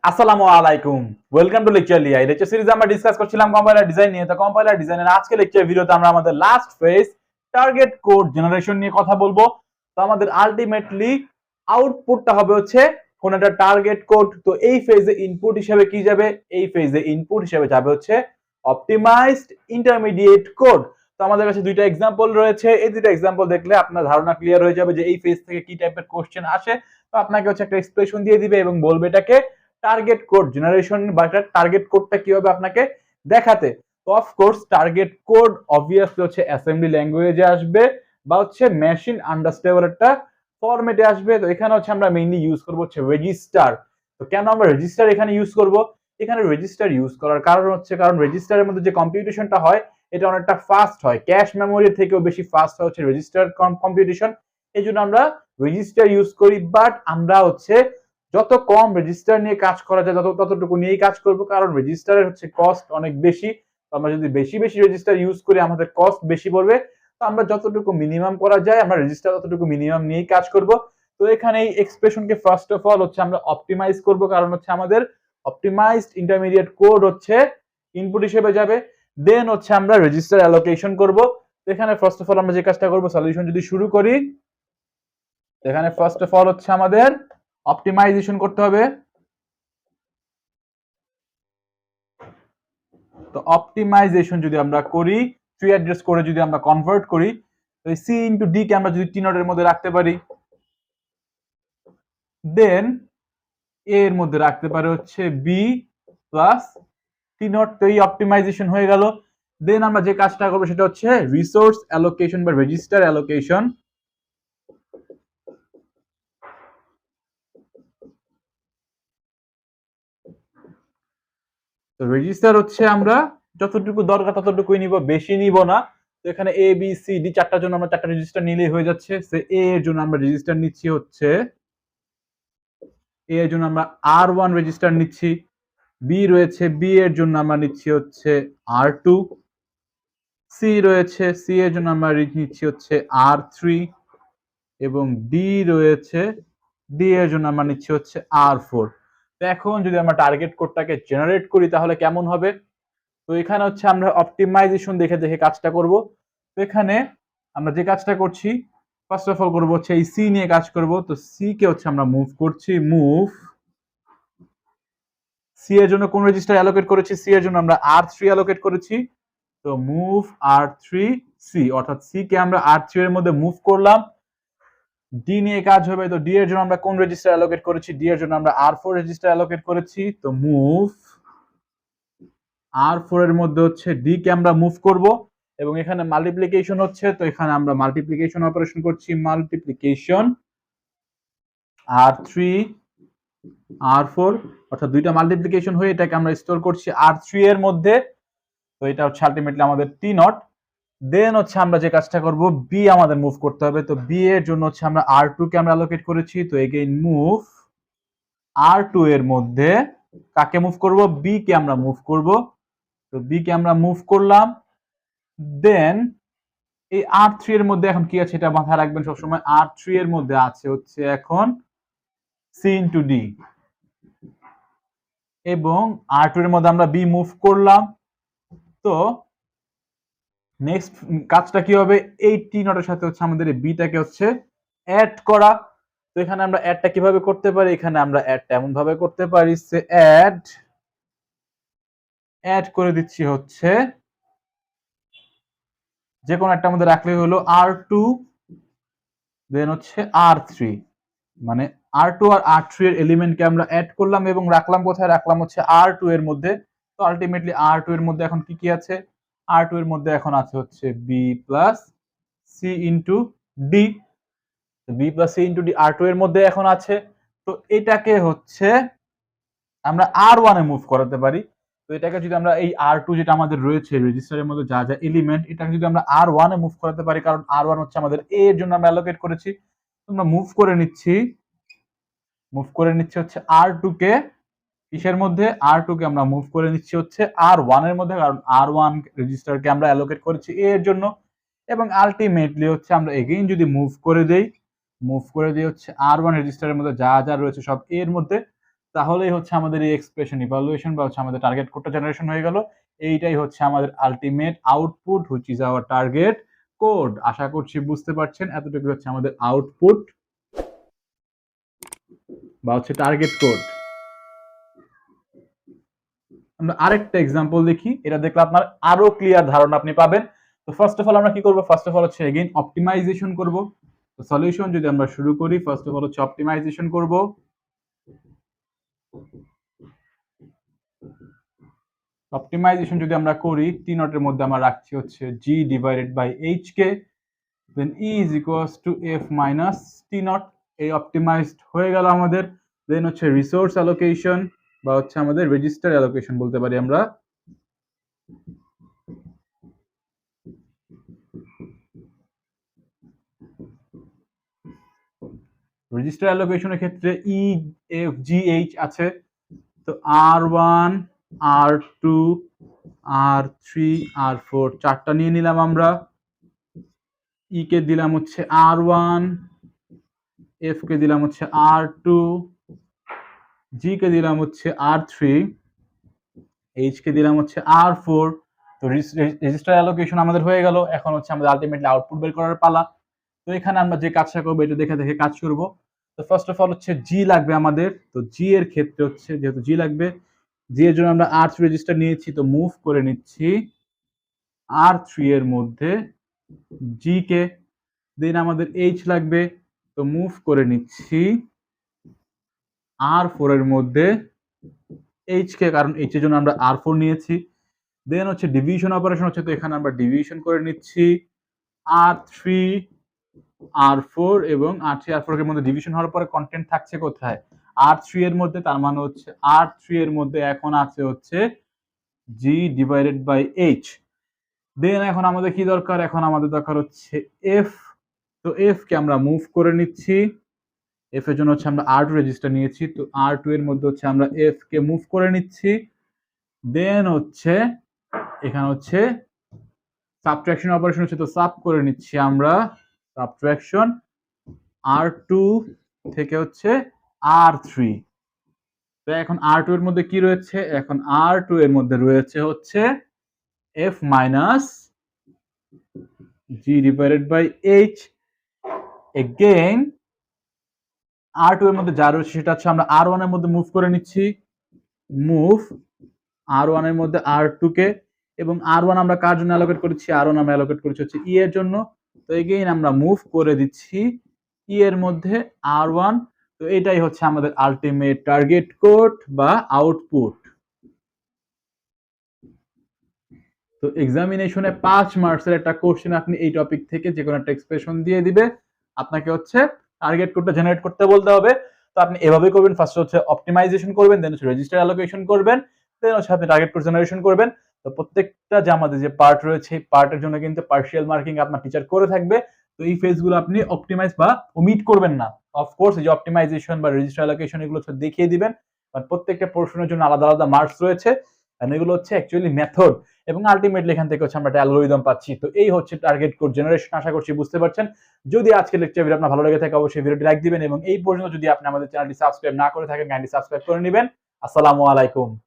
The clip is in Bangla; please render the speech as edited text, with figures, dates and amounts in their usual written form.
আসসালামু আলাইকুম, ওয়েলকাম টু লেকচারলিয়া। এই লেকচার সিরিজে আমরা ডিসকাস করছিলাম কম্পাইলার ডিজাইন নিয়ে। তো কম্পাইলার ডিজাইনের আজকে লেকচার ভিডিওতে আমরা আমাদের last phase target code generation নিয়ে কথা বলবো। তো আমাদের আলটিমেটলি আউটপুটটা হবে হচ্ছে কোন একটা টার্গেট কোড। তো এই ফেজে ইনপুট হিসেবে কি যাবে? এই ফেজে ইনপুট হিসেবে যাবে হচ্ছে অপটিমাইজড ইন্টারমিডিয়েট কোড। তো আমাদের কাছে দুইটা এক্সাম্পল রয়েছে। এই দুইটা এক্সাম্পল দেখলে আপনার ধারণা ক্লিয়ার হয়ে যাবে যে এই ফেজ থেকে কি টাইপের কোশ্চেন আসে। তো আপনাকে হচ্ছে একটা এক্সপ্রেশন দিয়ে দিবে এবং বলবে এটাকে টার্গেট কোড জেনারেশন বা টার্গেট কোডটা কিভাবে আপনাকে দেখাতে। তো অফকোর্স টার্গেট কোড অবভিয়াসলি হচ্ছে অ্যাসেম্বলি ল্যাঙ্গুয়েজে আসবে বা হচ্ছে মেশিন আন্ডারস্ট্যান্ডেবল একটা ফরম্যাটে আসবে। তো এখানে হচ্ছে আমরা মেইনলি ইউজ করব হচ্ছে রেজিস্টার। তো কেন আমরা রেজিস্টার এখানে ইউজ করব? এখানে রেজিস্টার ইউজ করার কারণ হচ্ছে কারণ রেজিস্টারের মধ্যে যে কম্পিউটেশনটা হয় এটা অনেকটা ফাস্ট হয়, ক্যাশ মেমোরি থেকেও বেশি ফাস্ট হয় হচ্ছে রেজিস্টার কম্পিউটেশন। এই জন্য আমরা রেজিস্টার ইউজ করি। বাট আমরা হচ্ছে যত কম রেজিস্টার নিয়ে কাজ করা যায় ততটুকু নিয়েই কাজ করব, কারণ রেজিস্টারের হচ্ছে কস্ট অনেক বেশি। তো আমরা যদি বেশি বেশি রেজিস্টার ইউজ করি আমাদের কস্ট বেশি পড়বে। তো আমরা যতটুকু মিনিমাম করা যায় আমরা রেজিস্টার ততটুকু মিনিমাম নিয়েই কাজ করব। তো এখানে এই এক্সপ্রেশনকে ফার্স্ট অফ অল হচ্ছে আমরা অপটিমাইজ করব, কারণ হচ্ছে আমাদের অপটিমাইজড ইন্টারমিডিয়েট কোড হচ্ছে ইনপুট হিসেবে যাবে। দেন হচ্ছে আমরা রেজিস্টার অ্যালোকেশন করব। এখানে ফার্স্ট অফ অল আমরা যে কাজটা করব, সলিউশন যদি শুরু করি, এখানে ফার্স্ট অফ অল হচ্ছে আমাদের অপটিমাইজেশন করতে হবে। তো অপটিমাইজেশন যদি আমরা করি, ট্রি অ্যাড্রেস করে যদি আমরা কনভার্ট করি, তো এই সি ইনটু ডি কে আমরা যদি টি নটের মধ্যে রাখতে পারি, দেন এর মধ্যে রাখতে পারে হচ্ছে বি প্লাস টি নট। তো এই অপটিমাইজেশন হয়ে গেল। দেন আমরা যে কাজটা করবো সেটা হচ্ছে রিসোর্স অ্যালোকেশন বা রেজিস্টার অ্যালোকেশন। তো রেজিস্টার হচ্ছে আমরা যতটুকু দরকার ততটুকুই নিব, বেশি নিব না। তো এখানে এ বি সি ডি চারটার জন্য আমরা চারটা রেজিস্টার নিলেই হয়ে যাচ্ছে। সে এ এর জন্য আমরা রেজিস্টার নিচ্ছি হচ্ছে এ এর জন্য আমরা R1 রেজিস্টার নিচ্ছি। বি রয়েছে, বি এর জন্য আমরা নিচ্ছি হচ্ছে R2। সি রয়েছে, সি এর জন্য আমরা নিচ্ছি হচ্ছে R3 এবং ডি রয়েছে, ডি এর জন্য আমরা নিচ্ছি হচ্ছে R4। তো এখন যদি আমরা টার্গেট কোডটাকে জেনারেট করি তাহলে কেমন হবে? তো এখানে হচ্ছে আমরা অপটিমাইজেশন দেখে দেখে কাজটা করব। তো এখানে আমরা যে কাজটা করছি ফার্স্ট অফ অল করবো হচ্ছে এই সি নিয়ে কাজ করব। তো সি কে হচ্ছে আমরা মুভ করছি, মুভ সি এর জন্য কোন রেজিস্টার অ্যালোকেট করেছি? সি এর জন্য আমরা R3 অ্যালোকেট করেছি। তো মুভ R3 সি, অর্থাৎ সি কে আমরা R3 এর মধ্যে মুভ করলাম। ডি নিয়ে কাজ হবে। তো ডি এর জন্য আমরা কোন রেজিস্টার অ্যালোকেট করেছি? ডি এর জন্য আমরা R4 রেজিস্টার অ্যালোকেট করেছি। তো মুভ R4 এর মধ্যে হচ্ছে ডি কে আমরা মুভ করব এবং এখানে মাল্টিপ্লিকেশন হচ্ছে, তো এখানে আমরা মাল্টিপ্লিকেশন অপারেশন করছি। মাল্টিপ্লিকেশন R3 R4, অর্থাৎ দুইটা মাল্টিপ্লিকেশন হয়ে এটাকে আমরা স্টোর করছি R3 এর মধ্যে। তো এটা হচ্ছে আলটিমেটলি আমাদের টি নট। দেন হচ্ছে আমরা যে কাজটা করব, বি আমাদের মুভ করতে হবে। তো বি এর জন্য হচ্ছে আমরা R2 কে আমরা অ্যালোকেট করেছি। তো এগেইন মুভ R2 এর মধ্যে কাকে মুভ করব? বি কে আমরা মুভ করব। তো বি কে আমরা মুভ করলাম। দেন এই R3 এর মধ্যে এখন কি আছে এটা মাথায় রাখবেন সবসময়। R3 এর মধ্যে আছে হচ্ছে এখন সি ইনটু ডি এবং R2 এর মধ্যে আমরা বি মুভ করলাম। তো নেক্সট কাজটা কি হবে? এই টি নটের সাথে হচ্ছে আমাদের এই বিটাকে হচ্ছে অ্যাড করা। তো এখানে আমরা অ্যাডটা কিভাবে করতে পারি? এখানে আমরা অ্যাডটা এমন ভাবে করতে পারি, সে অ্যাড করে দিচ্ছি হচ্ছে যে কোনো একটা আমাদের রাখলেই হলো R2 দেন হচ্ছে R3, মানে R2 আর R3 এর এলিমেন্টকে আমরা অ্যাড করলাম এবং রাখলাম কোথায়? রাখলাম হচ্ছে R2 এর মধ্যে। তো আলটিমেটলি R2 এর মধ্যে এখন কি কি আছে? R2 এর মধ্যে এখন আছে হচ্ছে B plus C into D। B plus C into D R2 এর মধ্যে এখন আছে। তো এটাকে হচ্ছে আমরা R1 এ মুভ করাতে পারি। তো এটাকে যদি আমরা এই R2 যেটা আমাদের রয়েছে রেজিস্টারের মধ্যে যা যা এলিমেন্ট, এটাকে যদি আমরা R1 এ মুভ করাতে পারি, কারণ R1 হচ্ছে আমাদের A এর জন্য আমরা অ্যালোকেট করেছি। আমরা মুভ করে নিচ্ছি হচ্ছে R2 কে কিসের মধ্যে? R2 কে আমরা মুভ করে নিচ্ছি হচ্ছে R1 এর মধ্যে, কারণ R1 রেজিস্টারকে আমরা অ্যালোকেট করেছি A এর জন্য। এবং আলটিমেটলি হচ্ছে আমরা এগেইন যদি মুভ করে দেই হচ্ছে R1 রেজিস্টারের মধ্যে যা যা রয়েছে সব A এর মধ্যে। তাহলেই হচ্ছে আমাদের এই এক্সপ্রেশন ইভালুয়েশন বা হচ্ছে আমাদের টার্গেট কোডটা জেনারেশন হয়ে গেল। এইটাই হচ্ছে আমাদের ultimate output which is our target code. আশা করছি বুঝতে পারছেন, এতটুকু হচ্ছে আমাদের আউটপুট বা হচ্ছে টার্গেট কোড। আমরা আরেকটা এক্সাম্পল দেখি, এটা দেখলে আপনার আরো ক্লিয়ার ধারণা আপনি পাবেন। তো ফার্স্ট অফ অল আমরা কি করব, ফার্স্ট অফ অল হচ্ছে এগেইন অপটিমাইজেশন করব। তো সলিউশন যদি আমরা শুরু করি, ফার্স্ট অফ অল হচ্ছে অপটিমাইজেশন করব। অপটিমাইজেশন যদি আমরা করি, টি নটের মধ্যে আমরা রাখছি হচ্ছে G divided by H K, then E is equals to F minus T naught. এই অপটিমাইজড হয়ে গেল আমাদের। দেন হচ্ছে রিসোর্স অ্যালোকেশন বা হচ্ছে আমাদের রেজিস্টার অ্যালোকেশন বলতে পারি আমরা। রেজিস্টার অ্যালোকেশনের ক্ষেত্রে ই এফ জি এইচ আছে। তো R1 R2 R3 R4 চারটা নিয়ে নিলাম আমরা। ই কে দিলাম হচ্ছে R1, এফ কে দিলাম হচ্ছে R2, জি কে দিলাম হচ্ছে R3, এইচ কে দিলাম হচ্ছে R4। তো রেজিস্টার অ্যালোকেশন আমাদের হয়ে গেল। এখন হচ্ছে আমাদের আলটিমেটলি আউটপুট বের করার পালা। তো এখানে আমরা যে কাজটা করবো এটা দেখে দেখে কাজ করব। তো ফার্স্ট অফ অল হচ্ছে জি লাগবে আমাদের। তো জি এর ক্ষেত্রে হচ্ছে যেহেতু জি লাগবে, জি এর জন্য আমরা R3 রেজিস্টার নিয়েছি, তো মুভ করে নিচ্ছি R3 এর মধ্যে জি কে। দেন আমাদের এইচ লাগবে, তো মুভ করে নিচ্ছি R4 এর মধ্যে এইচ কে, কারণ এইচ এর জন্য আমরা R4 নিয়েছি। দেন হচ্ছে ডিভিশন অপারেশন হচ্ছে, তো এখানে আমরা ডিভিশন করে নিচ্ছি R3 R4 এবং R3 R4 এর মধ্যে ডিভিশন হওয়ার পরে কন্টেন্ট থাকছে কোথায়, R3 এর মধ্যে। তার মানে হচ্ছে R3 এর মধ্যে এখন আছে হচ্ছে G ডিভাইডেড বাই H। দেন এখন আমাদের কি দরকার, এখন আমাদের দরকার হচ্ছে F। তো F কে আমরা মুভ করে নিচ্ছি। F এর জন্য হচ্ছে আমরা R2 রেজিস্টার নিয়েছি, তো R2 এর মধ্যে হচ্ছে আমরা F কে মুভ করে নিচ্ছি। দেন হচ্ছে এখানে হচ্ছে সাবট্রাকশন অপারেশন হচ্ছে, তো সাব করে নিচ্ছি আমরা সাবট্রাকশন R2 থেকে হচ্ছে R3। তো এখন R2 এর মধ্যে কি রয়েছে, এখন R2 এর মধ্যে রয়েছে হচ্ছে F minus G divided by H। Again R2 এর মধ্যে যা রয়েছে সেটা হচ্ছে আমরা R1 এর মধ্যে মুভ করে নিচ্ছি, মুভ R1 এর মধ্যে R2 কে। এবং R1 আমরা কার জন্য অ্যালোকেট করেছি, R1 আমরা অ্যালোকেট করেছি হচ্ছে ই এর জন্য। তো এগেইন আমরা মুভ করে দিচ্ছি ই এর মধ্যে R1। তো এটাই হচ্ছে আমাদের আলটিমেট টার্গেট কোড বা আউটপুট। তো এক্সামিনেশনে 5 মার্কসের একটা কোশ্চেন আপনি এই টপিক থেকে যে কোনো একটা এক্সপ্রেশন দিয়ে দিবে, আপনাকে হচ্ছে টার্গেট কোডটা জেনারেট করতে বলতে হবে। তো আপনি এভাবেই করবেন, ফার্স্ট হচ্ছে অপটিমাইজেশন করবেন, দেন হচ্ছে রেজিস্টার অ্যালোকেশন করবেন, দেন হচ্ছে আপনি টার্গেট কোড জেনারেশন করবেন। তো প্রত্যেকটা যে আমাদের যে পার্ট রয়েছে এই পার্টের জন্য কিন্তু পার্শিয়াল মার্কিং আপনার টিচার করে থাকবে। তো এই ফেজগুলো আপনি অপটিমাইজ বা ওমিট করবেন না। অফকোর্স এই যে অপটিমাইজেশন বা রেজিস্টার অ্যালোকেশন এগুলো হচ্ছে দেখিয়ে দিবেন, বাট প্রত্যেকটা পোর্শনের জন্য আলাদা আলাদা মার্কস রয়েছে, এন্ড এগুলো হচ্ছে অ্যাকচুয়ালি মেথড, এবং আলটিমেটলি এখান থেকে হচ্ছে আমরা একটা অ্যালগরিদম পাচ্ছি। তো এই হচ্ছে টার্গেট কোড জেনারেশন। আশা করছি বুঝতে পারছেন। যদি আজকে লেকচার ভিডিও আপনার ভালো লেগে থাকে অবশ্যই ভিডিওটি লাইক দিবেন, এবং এই পর্যন্ত যদি আপনি আমাদের চ্যানেলটি সাবস্ক্রাইব না করে থাকেন কাইন্ডলি সাবস্ক্রাইব করে নেবেন। আসসালামু আলাইকুম।